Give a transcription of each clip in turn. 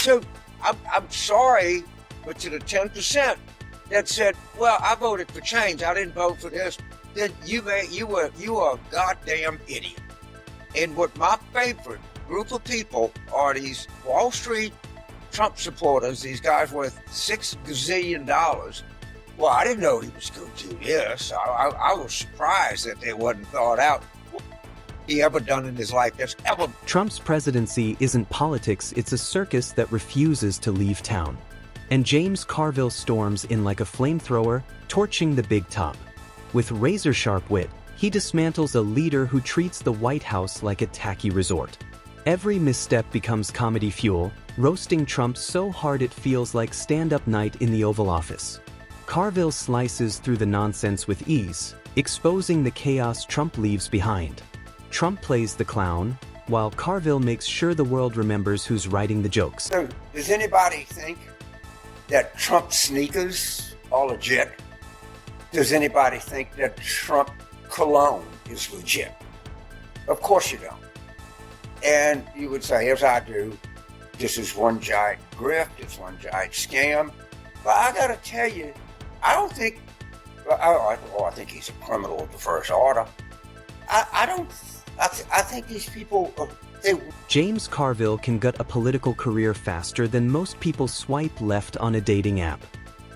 So I'm sorry, but to the 10% that said, well, I voted for change, I didn't vote for this, then you are a goddamn idiot. And what my favorite group of people are these Wall Street Trump supporters, these guys worth $6 gazillion. Well, I didn't know he was going to do this. I was surprised that they wasn't thought out. What he ever done in his life that's ever... Trump's presidency isn't politics, it's a circus that refuses to leave town. And James Carville storms in like a flamethrower, torching the big top. With razor-sharp wit, he dismantles a leader who treats the White House like a tacky resort. Every misstep becomes comedy fuel, roasting Trump so hard it feels like stand-up night in the Oval Office. Carville slices through the nonsense with ease, exposing the chaos Trump leaves behind. Trump plays the clown, while Carville makes sure the world remembers who's writing the jokes. So, does anybody think that Trump sneakers are legit? Does anybody think that Trump cologne is legit? Of course you don't. And you would say, as I do, this is one giant grift, it's one giant scam. But I gotta tell you, I don't think, I think he's a criminal of the first order. I think these people, James Carville can gut a political career faster than most people swipe left on a dating app.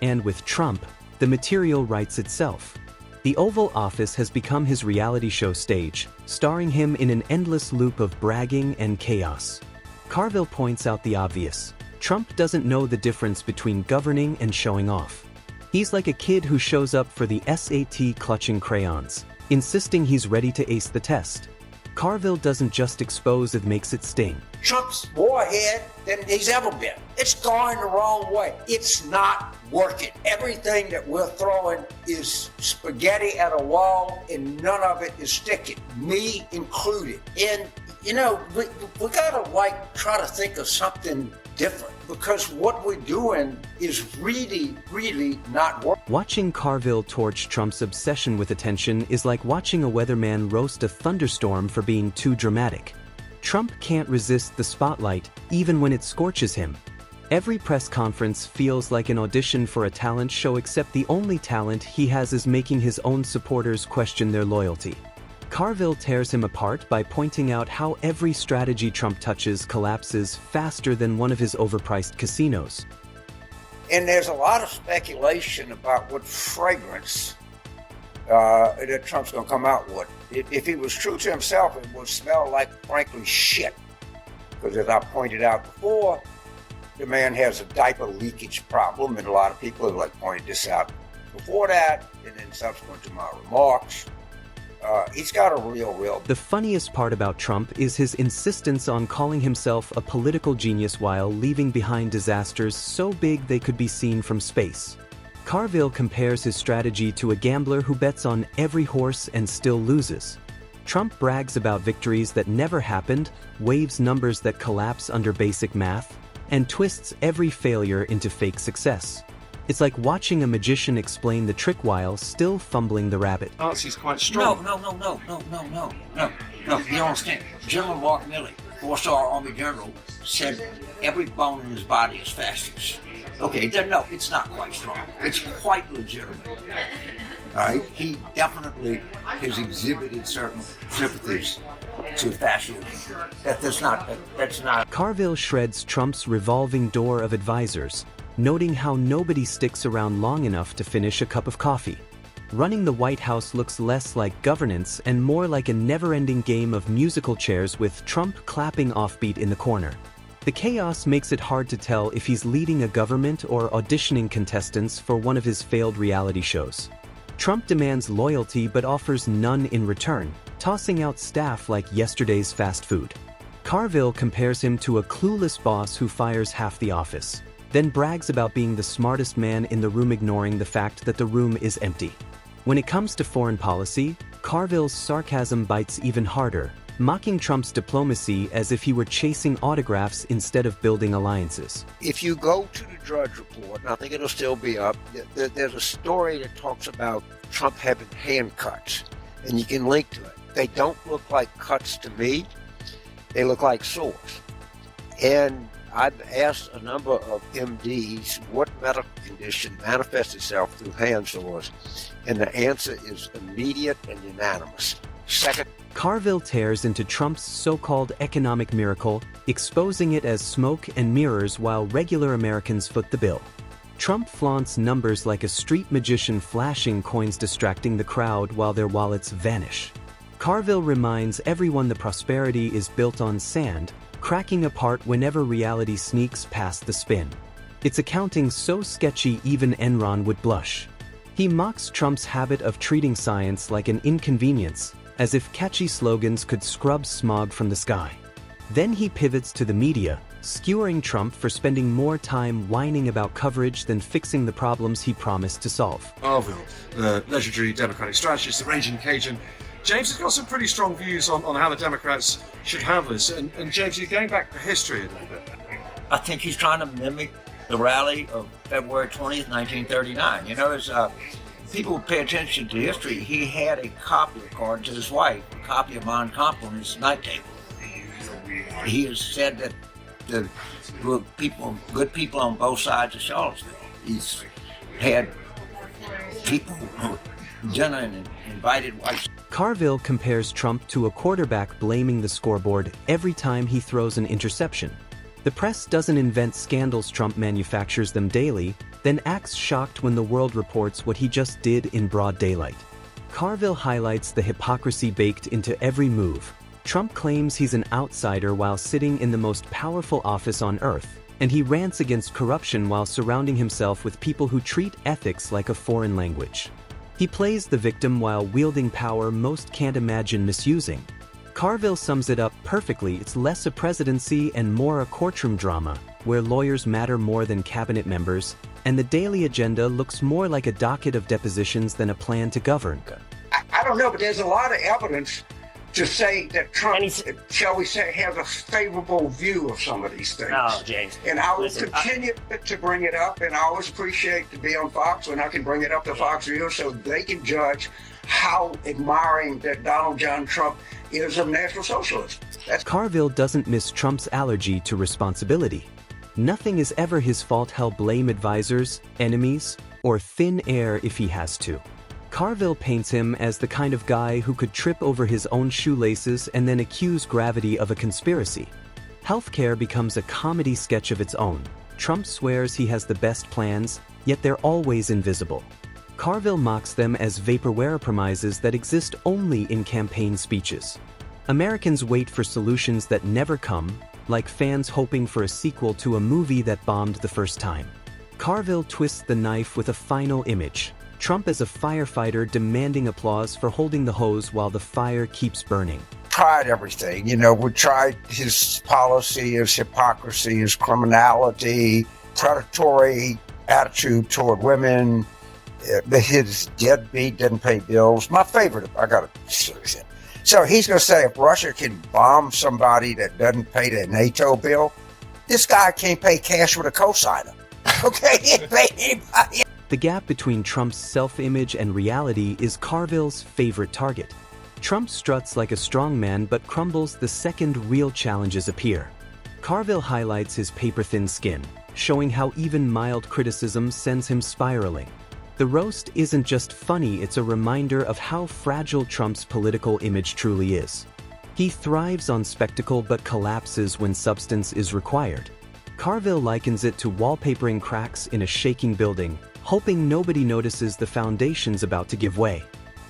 And with Trump, the material writes itself. The Oval Office has become his reality show stage, starring him in an endless loop of bragging and chaos. Carville points out the obvious. Trump doesn't know the difference between governing and showing off. He's like a kid who shows up for the SAT clutching crayons, insisting he's ready to ace the test. Carville doesn't just expose, it makes it sting. Trump's more ahead than he's ever been. It's going the wrong way. It's not working. Everything that we're throwing is spaghetti at a wall, and none of it is sticking, me included. And, you know, we gotta, try to think of something different, because what we're doing is really, really not working. Watching Carville torch Trump's obsession with attention is like watching a weatherman roast a thunderstorm for being too dramatic. Trump can't resist the spotlight, even when it scorches him. Every press conference feels like an audition for a talent show, except the only talent he has is making his own supporters question their loyalty. Carville tears him apart by pointing out how every strategy Trump touches collapses faster than one of his overpriced casinos. And there's a lot of speculation about what fragrance that Trump's going to come out with. If he was true to himself, it would smell like, frankly, shit. Because as I pointed out before, the man has a diaper leakage problem, and a lot of people have pointed this out before that, and then subsequent to my remarks. He's got a real... The funniest part about Trump is his insistence on calling himself a political genius while leaving behind disasters so big they could be seen from space. Carville compares his strategy to a gambler who bets on every horse and still loses. Trump brags about victories that never happened, waves numbers that collapse under basic math, and twists every failure into fake success. It's like watching a magician explain the trick while still fumbling the rabbit. She's quite strong. No, you don't understand. General Mark Milley, 4-star Army General, said every bone in his body is fascist. Okay, then no, it's not quite strong. It's quite legitimate. All right? He definitely has exhibited certain sympathies to fascism. That's not. Carville shreds Trump's revolving door of advisors, noting how nobody sticks around long enough to finish a cup of coffee. Running the White House looks less like governance and more like a never-ending game of musical chairs with Trump clapping offbeat in the corner. The chaos makes it hard to tell if he's leading a government or auditioning contestants for one of his failed reality shows. Trump demands loyalty but offers none in return, tossing out staff like yesterday's fast food. Carville compares him to a clueless boss who fires half the office, then brags about being the smartest man in the room, ignoring the fact that the room is empty. When it comes to foreign policy, Carville's sarcasm bites even harder, mocking Trump's diplomacy as if he were chasing autographs instead of building alliances. If you go to the Drudge Report, and I think it'll still be up, there's a story that talks about Trump having hand cuts, and you can link to it. They don't look like cuts to me. They look like sores. And I've asked a number of MDs what medical condition manifests itself through hand sores, and the answer is immediate and unanimous. Second, Carville tears into Trump's so-called economic miracle, exposing it as smoke and mirrors while regular Americans foot the bill. Trump flaunts numbers like a street magician, flashing coins distracting the crowd while their wallets vanish. Carville reminds everyone the prosperity is built on sand, cracking apart whenever reality sneaks past the spin. It's accounting so sketchy even Enron would blush. He mocks Trump's habit of treating science like an inconvenience, as if catchy slogans could scrub smog from the sky. Then he pivots to the media, skewering Trump for spending more time whining about coverage than fixing the problems he promised to solve. Carville, the legendary Democratic strategist, the raging Cajun. James has got some pretty strong views on how the Democrats should handle this. And James, you're going back to history a little bit. I think he's trying to mimic the rally of February 20th, 1939. You know, as people pay attention to history, he had a copy, according to his wife, a copy of Mein Kampf on his night table. He has said that the good people on both sides of Charlottesville. He's had people who dinner and invited whites. Carville compares Trump to a quarterback blaming the scoreboard every time he throws an interception. The press doesn't invent scandals, Trump manufactures them daily, then acts shocked when the world reports what he just did in broad daylight. Carville highlights the hypocrisy baked into every move. Trump claims he's an outsider while sitting in the most powerful office on earth, and he rants against corruption while surrounding himself with people who treat ethics like a foreign language. He plays the victim while wielding power most can't imagine misusing. Carville sums it up perfectly. It's less a presidency and more a courtroom drama, where lawyers matter more than cabinet members, and the daily agenda looks more like a docket of depositions than a plan to govern. I don't know, but there's a lot of evidence to say that Trump, shall we say, has a favorable view of some of these things. No, James. And I will continue to bring it up, and I always appreciate to be on Fox when I can bring it up to Fox News so they can judge how admiring that Donald John Trump is of National Socialism. Carville doesn't miss Trump's allergy to responsibility. Nothing is ever his fault. He'll blame advisors, enemies, or thin air if he has to. Carville paints him as the kind of guy who could trip over his own shoelaces and then accuse gravity of a conspiracy. Healthcare becomes a comedy sketch of its own. Trump swears he has the best plans, yet they're always invisible. Carville mocks them as vaporware promises that exist only in campaign speeches. Americans wait for solutions that never come, like fans hoping for a sequel to a movie that bombed the first time. Carville twists the knife with a final image. Trump as a firefighter demanding applause for holding the hose while the fire keeps burning. Tried everything, we tried his policy, his hypocrisy, his criminality, predatory attitude toward women, his deadbeat, didn't pay bills. My favorite, I got to say it. So he's going to say if Russia can bomb somebody that doesn't pay the NATO bill, this guy can't pay cash with a cosigner. Okay, he ain't pay anybody. The gap between Trump's self-image and reality is Carville's favorite target. Trump struts like a strongman but crumbles the second real challenges appear. Carville highlights his paper-thin skin, showing how even mild criticism sends him spiraling. The roast isn't just funny, it's a reminder of how fragile Trump's political image truly is. He thrives on spectacle but collapses when substance is required. Carville likens it to wallpapering cracks in a shaking building, hoping nobody notices the foundation's about to give way.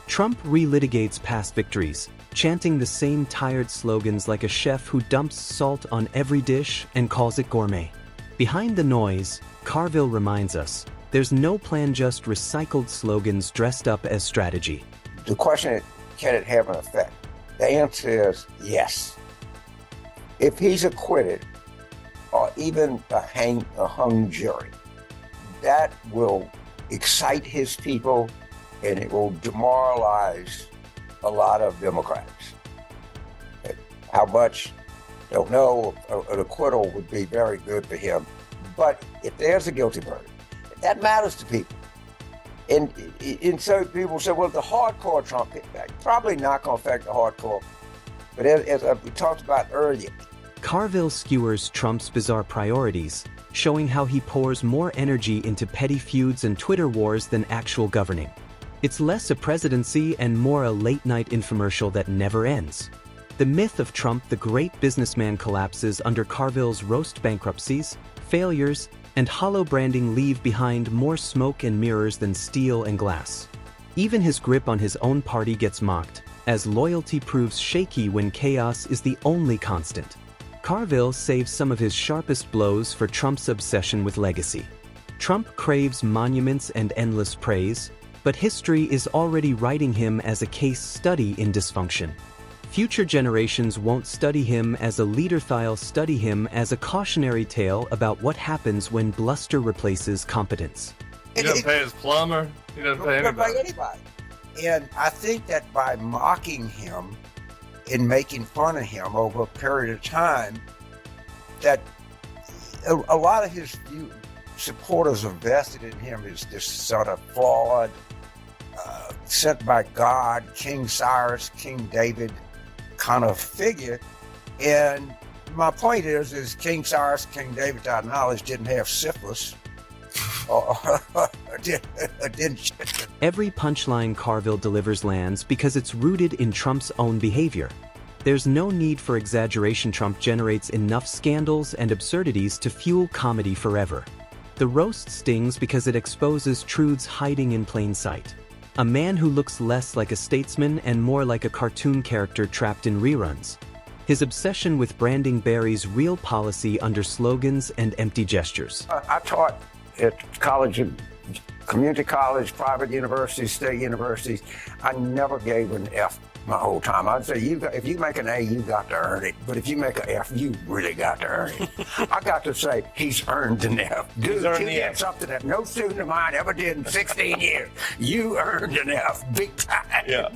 Trump relitigates past victories, chanting the same tired slogans like a chef who dumps salt on every dish and calls it gourmet. Behind the noise, Carville reminds us, there's no plan, just recycled slogans dressed up as strategy. The question is, can it have an effect? The answer is yes. If he's acquitted, or even a hung jury, that will excite his people and it will demoralize a lot of Democrats. How much, don't know. An acquittal would be very good for him. But if there's a guilty verdict, that matters to people. And so people say, well, the hardcore Trump, probably not going to affect the hardcore. But as we talked about earlier, Carville skewers Trump's bizarre priorities, showing how he pours more energy into petty feuds and Twitter wars than actual governing. It's less a presidency and more a late-night infomercial that never ends. The myth of Trump the great businessman collapses under Carville's roast bankruptcies, failures, and hollow branding leave behind more smoke and mirrors than steel and glass. Even his grip on his own party gets mocked, as loyalty proves shaky when chaos is the only constant. Carville saves some of his sharpest blows for Trump's obsession with legacy. Trump craves monuments and endless praise, but history is already writing him as a case study in dysfunction. Future generations won't study him as a leader, they'll study him as a cautionary tale about what happens when bluster replaces competence. He doesn't pay his plumber. He doesn't pay anybody. And I think that by mocking him and making fun of him over a period of time, that a lot of his supporters are vested in him as this sort of flawed, sent by God, King Cyrus, King David kind of figure. And my point is King Cyrus, King David, to our knowledge, didn't have syphilis. Every punchline Carville delivers lands because it's rooted in Trump's own behavior. There's no need for exaggeration. Trump generates enough scandals and absurdities to fuel comedy forever. The roast stings because it exposes truths hiding in plain sight. A man who looks less like a statesman and more like a cartoon character trapped in reruns. His obsession with branding buries real policy under slogans and empty gestures. I taught at college, community college, private universities, state universities. I never gave an F my whole time. I'd say, if you make an A, you got to earn it. But if you make an F, you really got to earn it. I got to say, he's earned an F. Dude, you did something that no student of mine ever did in 16 years. You earned an F, big time. Yeah.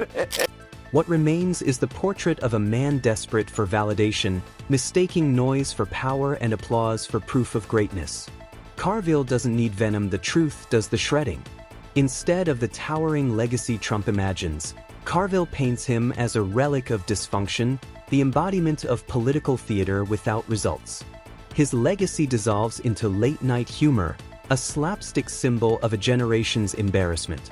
What remains is the portrait of a man desperate for validation, mistaking noise for power and applause for proof of greatness. Carville doesn't need venom, the truth does the shredding. Instead of the towering legacy Trump imagines, Carville paints him as a relic of dysfunction, the embodiment of political theater without results. His legacy dissolves into late-night humor, a slapstick symbol of a generation's embarrassment.